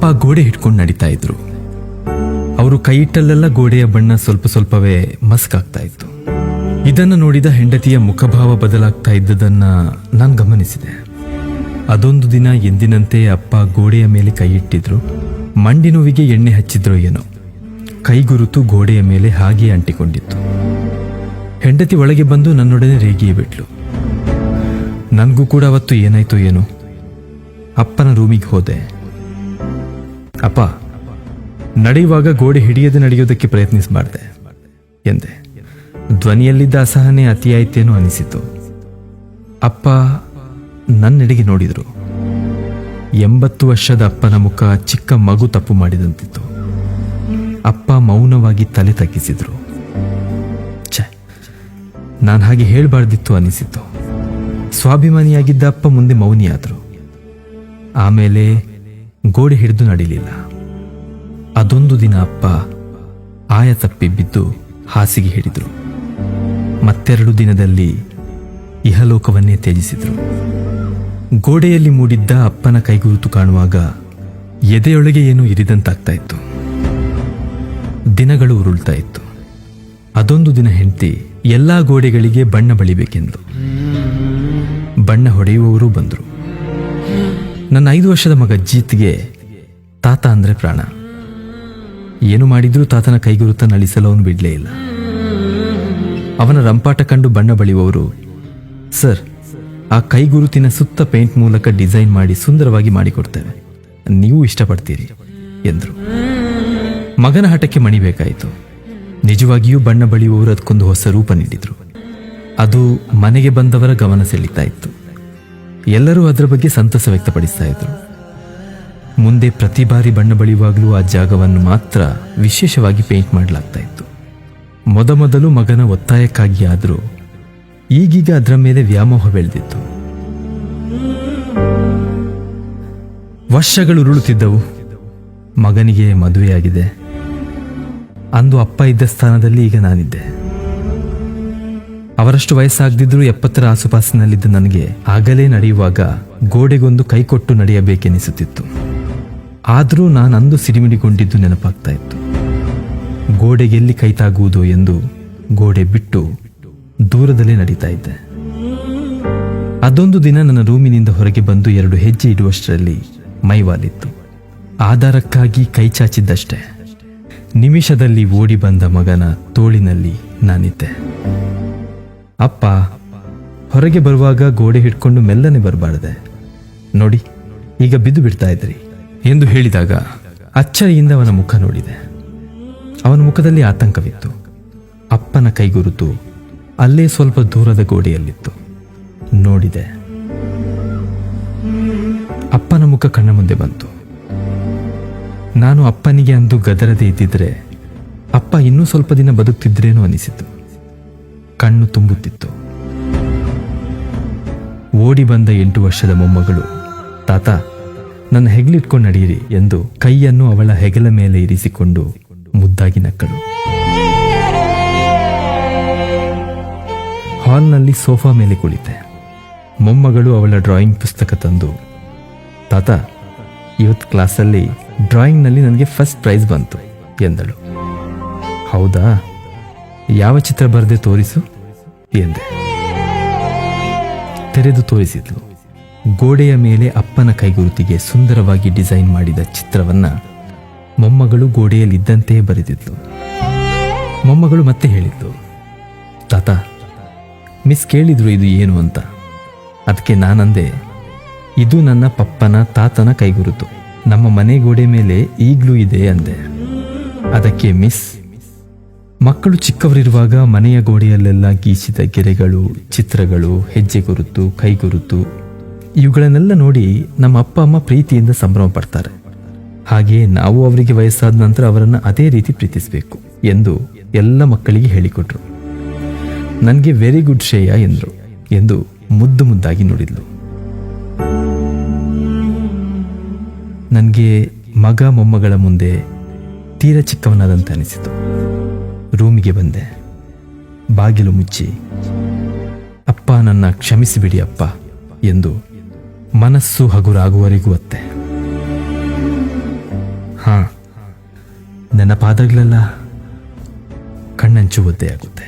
ಅಪ್ಪ ಗೋಡೆ ಹಿಡ್ಕೊಂಡು ನಡೀತಾ ಇದ್ರು. ಅವರು ಕೈ ಇಟ್ಟಲ್ಲೆಲ್ಲ ಗೋಡೆಯ ಬಣ್ಣ ಸ್ವಲ್ಪ ಸ್ವಲ್ಪವೇ ಮಸ್ಕಾಗ್ತಾ ಇತ್ತು. ಇದನ್ನು ನೋಡಿದ ಹೆಂಡತಿಯ ಮುಖಭಾವ ಬದಲಾಗ್ತಾ ಇದ್ದದನ್ನ ನಾನು ಗಮನಿಸಿದೆ. ಅದೊಂದು ದಿನ ಎಂದಿನಂತೆ ಅಪ್ಪ ಗೋಡೆಯ ಮೇಲೆ ಕೈ ಇಟ್ಟಿದ್ರು. ಮಂಡಿ ನೋವಿಗೆ ಎಣ್ಣೆ ಹಚ್ಚಿದ್ರೋ ಏನೋ, ಕೈಗುರುತು ಗೋಡೆಯ ಮೇಲೆ ಹಾಗೆ ಅಂಟಿಕೊಂಡಿತ್ತು. ಹೆಂಡತಿ ಒಳಗೆ ಬಂದು ನನ್ನೊಡನೆ ರೇಗಿಯೇ ಬಿಟ್ಲು. ನನಗೂ ಕೂಡ ಅವತ್ತು ಏನಾಯ್ತು ಏನೋ. ಅಪ್ಪನ ರೂಮಿಗೆ ಹೋದೆ. ಅಪ್ಪ, ನಡೆಯುವಾಗ ಗೋಡೆ ಹಿಡಿಯದೆ ನಡೆಯೋದಕ್ಕೆ ಪ್ರಯತ್ನಿಸಬಾರ್ದೆ ಎಂದೆ. ಧ್ವನಿಯಲ್ಲಿದ್ದ ಅಸಹನೆ ಅತಿಯಾಯ್ತೇನೋ ಅನಿಸಿತು. ಅಪ್ಪ ನನ್ನೆಡೆಗೆ ನೋಡಿದರು. 80 ವರ್ಷದ ಅಪ್ಪನ ಮುಖ ಚಿಕ್ಕ ಮಗು ತಪ್ಪು ಮಾಡಿದಂತಿತ್ತು. ಅಪ್ಪ ಮೌನವಾಗಿ ತಲೆ ತಗ್ಗಿಸಿದ್ರು. ನಾನು ಹಾಗೆ ಹೇಳಬಾರ್ದಿತ್ತು ಅನಿಸಿತು. ಸ್ವಾಭಿಮಾನಿಯಾಗಿದ್ದ ಅಪ್ಪ ಮುಂದೆ ಮೌನಿಯಾದರು. ಆಮೇಲೆ ಗೋಡೆ ಹಿಡಿದು ನಡಿಲಿಲ್ಲ. ಅದೊಂದು ದಿನ ಅಪ್ಪ ಆಯ ತಪ್ಪಿ ಬಿದ್ದು ಹಾಸಿಗೆ ಹಿಡಿದ್ರು. ಮತ್ತೆರಡು ದಿನದಲ್ಲಿ ಇಹಲೋಕವನ್ನೇ ತ್ಯಜಿಸಿದ್ರು. ಗೋಡೆಯಲ್ಲಿ ಮೂಡಿದ್ದ ಅಪ್ಪನ ಕೈಗುರುತು ಕಾಣುವಾಗ ಎದೆಯೊಳಗೆ ಏನೋ ಇರಿದಂತಾಗ್ತಾ ಇತ್ತು. ದಿನಗಳು ಉರುಳ್ತಾ ಇತ್ತು. ಅದೊಂದು ದಿನ ಹೆಂಡತಿ ಎಲ್ಲಾ ಗೋಡೆಗಳಿಗೆ ಬಣ್ಣ ಬಳಿಬೇಕೆಂದು. ಬಣ್ಣ ಹೊಡೆಯುವವರು ಬಂದರು. ನನ್ನ 5 ವರ್ಷದ ಮಗ ಜೀತ್ಗೆ ತಾತ ಅಂದ್ರೆ ಪ್ರಾಣ. ಏನು ಮಾಡಿದ್ರೂ ತಾತನ ಕೈಗುರುತನ್ನು ಅಳಿಸಲು ಅವನು ಬಿಡಲೇ ಇಲ್ಲ. ಅವನ ರಂಪಾಟ ಕಂಡು ಬಣ್ಣ ಬಳಿಯುವವರು, ಸರ್, ಆ ಕೈಗುರುತಿನ ಸುತ್ತ ಪೇಂಟ್ ಮೂಲಕ ಡಿಸೈನ್ ಮಾಡಿ ಸುಂದರವಾಗಿ ಮಾಡಿಕೊಡ್ತೇವೆ, ನೀವು ಇಷ್ಟಪಡ್ತೀರಿ ಎಂದರು. ಮಗನ ಹಠಕ್ಕೆ ಮಣಿಬೇಕಾಯಿತು. ನಿಜವಾಗಿಯೂ ಬಣ್ಣ ಬಳಿಯುವವರು ಅದಕ್ಕೊಂದು ಹೊಸ ರೂಪ ನೀಡಿದ್ರು. ಅದು ಮನೆಗೆ ಬಂದವರ ಗಮನ ಸೆಳೀತಾ ಇತ್ತು. ಎಲ್ಲರೂ ಅದರ ಬಗ್ಗೆ ಸಂತಸ ವ್ಯಕ್ತಪಡಿಸ್ತಾ ಇದ್ರು. ಮುಂದೆ ಪ್ರತಿ ಬಾರಿ ಬಣ್ಣ ಬಳಿಯುವಾಗಲೂ ಆ ಜಾಗವನ್ನು ಮಾತ್ರ ವಿಶೇಷವಾಗಿ ಪೇಂಟ್ ಮಾಡಲಾಗ್ತಾ ಇತ್ತು. ಮೊದಮೊದಲು ಮಗನ ಒತ್ತಾಯಕ್ಕಾಗಿ ಆದರೂ ಈಗೀಗ ಅದರ ಮೇಲೆ ವ್ಯಾಮೋಹ ಬೆಳೆದಿತ್ತು. ವರ್ಷಗಳು ಉರುಳುತ್ತಿದ್ದವು. ಮಗನಿಗೆ ಮದುವೆಯಾಗಿದೆ. ಅಂದು ಅಪ್ಪ ಇದ್ದ ಸ್ಥಾನದಲ್ಲಿ ಈಗ ನಾನಿದ್ದೆ. ಅವರಷ್ಟು ವಯಸ್ಸಾಗದಿದ್ರೂ 70ರ ಆಸುಪಾಸಿನಲ್ಲಿದ್ದ ನನಗೆ ಆಗಲೇ ನಡೆಯುವಾಗ ಗೋಡೆಗೊಂದು ಕೈ ಕೊಟ್ಟು ನಡೆಯಬೇಕೆನಿಸುತ್ತಿತ್ತು. ಆದರೂ ನಾನಂದು ಸಿಡಿಮಿಡಿಗೊಂಡಿದ್ದು ನೆನಪಾಗ್ತಾ ಇತ್ತು. ಗೋಡೆಗೆಲ್ಲಿ ಕೈ ತಾಗುವುದು ಎಂದು ಗೋಡೆ ಬಿಟ್ಟು ದೂರದಲ್ಲೇ ನಡೀತಾ ಇದ್ದೆ. ಅದೊಂದು ದಿನ ನನ್ನ ರೂಮಿನಿಂದ ಹೊರಗೆ ಬಂದು 2 ಹೆಜ್ಜೆ ಇಡುವಷ್ಟರಲ್ಲಿ ಮೈವಾಲಿತ್ತು. ಆಧಾರಕ್ಕಾಗಿ ಕೈ ಚಾಚಿದ್ದಷ್ಟೇ. ನಿಮಿಷದಲ್ಲಿ ಓಡಿ ಬಂದ ಮಗನ ತೋಳಿನಲ್ಲಿ ನಾನಿದ್ದೆ. ಅಪ್ಪ, ಹೊರಗೆ ಬರುವಾಗ ಗೋಡೆ ಹಿಡ್ಕೊಂಡು ಮೆಲ್ಲನೆ ಬರಬಾರದೆ, ನೋಡಿ ಈಗ ಬಿದ್ದು ಬಿಡ್ತಾ ಇದ್ರಿ ಎಂದು ಹೇಳಿದಾಗ ಅಚ್ಚರಿಯಿಂದ ಅವನ ಮುಖ ನೋಡಿದೆ. ಅವನ ಮುಖದಲ್ಲಿ ಆತಂಕವಿತ್ತು. ಅಪ್ಪನ ಕೈಗುರುತು ಅಲ್ಲೇ ಸ್ವಲ್ಪ ದೂರದ ಗೋಡೆಯಲ್ಲಿತ್ತು. ನೋಡಿದೆ. ಅಪ್ಪನ ಮುಖ ಕಣ್ಣ ಮುಂದೆ ಬಂತು. ನಾನು ಅಪ್ಪನಿಗೆ ಅಂದು ಗದರದೆ ಇದ್ದಿದ್ರೆ ಅಪ್ಪ ಇನ್ನೂ ಸ್ವಲ್ಪ ದಿನ ಬದುಕ್ತಿದ್ರೇನೋ ಅನಿಸಿತು. ಕಣ್ಣು ತುಂಬುತ್ತಿತ್ತು. ಓಡಿ ಬಂದ 8 ವರ್ಷದ ಮೊಮ್ಮಗಳು, ತಾತ, ನನ್ನ ಹೆಗಲಿಟ್ಕೊಂಡು ನಡೆಯಿರಿ ಎಂದು ಕೈಯನ್ನು ಅವಳ ಹೆಗಲ ಮೇಲೆ ಇರಿಸಿಕೊಂಡು ಮುದ್ದಾಗಿ ನಕ್ಕಳು. ಹಾಲ್ನಲ್ಲಿ ಸೋಫಾ ಮೇಲೆ ಕುಳಿತೆ. ಮೊಮ್ಮಗಳು ಅವಳ ಡ್ರಾಯಿಂಗ್ ಪುಸ್ತಕ ತಂದು, ತಾತ, ಇವತ್ತು ಕ್ಲಾಸಲ್ಲಿ ಡ್ರಾಯಿಂಗ್ನಲ್ಲಿ ನನಗೆ ಫಸ್ಟ್ ಪ್ರೈಸ್ ಬಂತು ಎಂದಳು. ಹೌದಾ, ಯಾವ ಚಿತ್ರ ಬರದೆ ತೋರಿಸು ಎಂದೆ. ತೆರೆದು ತೋರಿಸಿದ್ಲು. ಗೋಡೆಯ ಮೇಲೆ ಅಪ್ಪನ ಕೈಗುರುತಿಗೆ ಸುಂದರವಾಗಿ ಡಿಸೈನ್ ಮಾಡಿದ ಚಿತ್ರವನ್ನ ಮೊಮ್ಮಗಳು ಗೋಡೆಯಲ್ಲಿದ್ದಂತೆಯೇ ಬರೆದಿದ್ಲು. ಮೊಮ್ಮಗಳು ಮತ್ತೆ ಹೇಳಿದ್ಲು, ತಾತ, ಮಿಸ್ ಕೇಳಿದ್ರು ಇದು ಏನು ಅಂತ. ಅದಕ್ಕೆ ನಾನಂದೆ, ಇದು ನನ್ನ ಪಪ್ಪನ ತಾತನ ಕೈಗುರುತು, ನಮ್ಮ ಮನೆ ಗೋಡೆ ಮೇಲೆ ಈಗಲೂ ಇದೆ ಅಂದೆ. ಅದಕ್ಕೆ ಮಿಸ್, ಮಕ್ಕಳು ಚಿಕ್ಕವರಿರುವಾಗ ಮನೆಯ ಗೋಡೆಯಲ್ಲೆಲ್ಲ ಗೀಚಿದ ಗೆರೆಗಳು, ಚಿತ್ರಗಳು, ಹೆಜ್ಜೆ ಗುರುತು, ಕೈಗುರುತು ಇವುಗಳನ್ನೆಲ್ಲ ನೋಡಿ ನಮ್ಮ ಅಪ್ಪ ಅಮ್ಮ ಪ್ರೀತಿಯಿಂದ ಸಂಭ್ರಮ ಪಡ್ತಾರೆ. ಹಾಗೆ ನಾವು ಅವರಿಗೆ ವಯಸ್ಸಾದ ನಂತರ ಅವರನ್ನು ಅದೇ ರೀತಿ ಪ್ರೀತಿಸಬೇಕು ಎಂದು ಎಲ್ಲ ಮಕ್ಕಳಿಗೆ ಹೇಳಿಕೊಟ್ರು. ನನಗೆ ವೆರಿ ಗುಡ್ ಶ್ರೇಯ ಎಂದರು ಎಂದು ಮುದ್ದು ಮುದ್ದಾಗಿ ನೋಡಿದ್ಲು. ನನಗೆ ಮಗ ಮೊಮ್ಮಗಳ ಮುಂದೆ ತೀರ ಚಿಕ್ಕವನಾದಂತೆ ಅನಿಸಿತು. ರೂಮಿಗೆ ಬಂದೆ. ಬಾಗಿಲು ಮುಚ್ಚಿ, ಅಪ್ಪ, ನನ್ನ ಕ್ಷಮಿಸಿಬಿಡಿ ಅಪ್ಪ ಎಂದು ಮನಸ್ಸು ಹಗುರಾಗುವವರೆಗೂ ಅತ್ತೆ. ಹಾಂ, ನೆನಪಾದಾಗಲೆಲ್ಲ ಕಣ್ಣಂಚು ಒದ್ದೆ ಆಗುತ್ತೆ.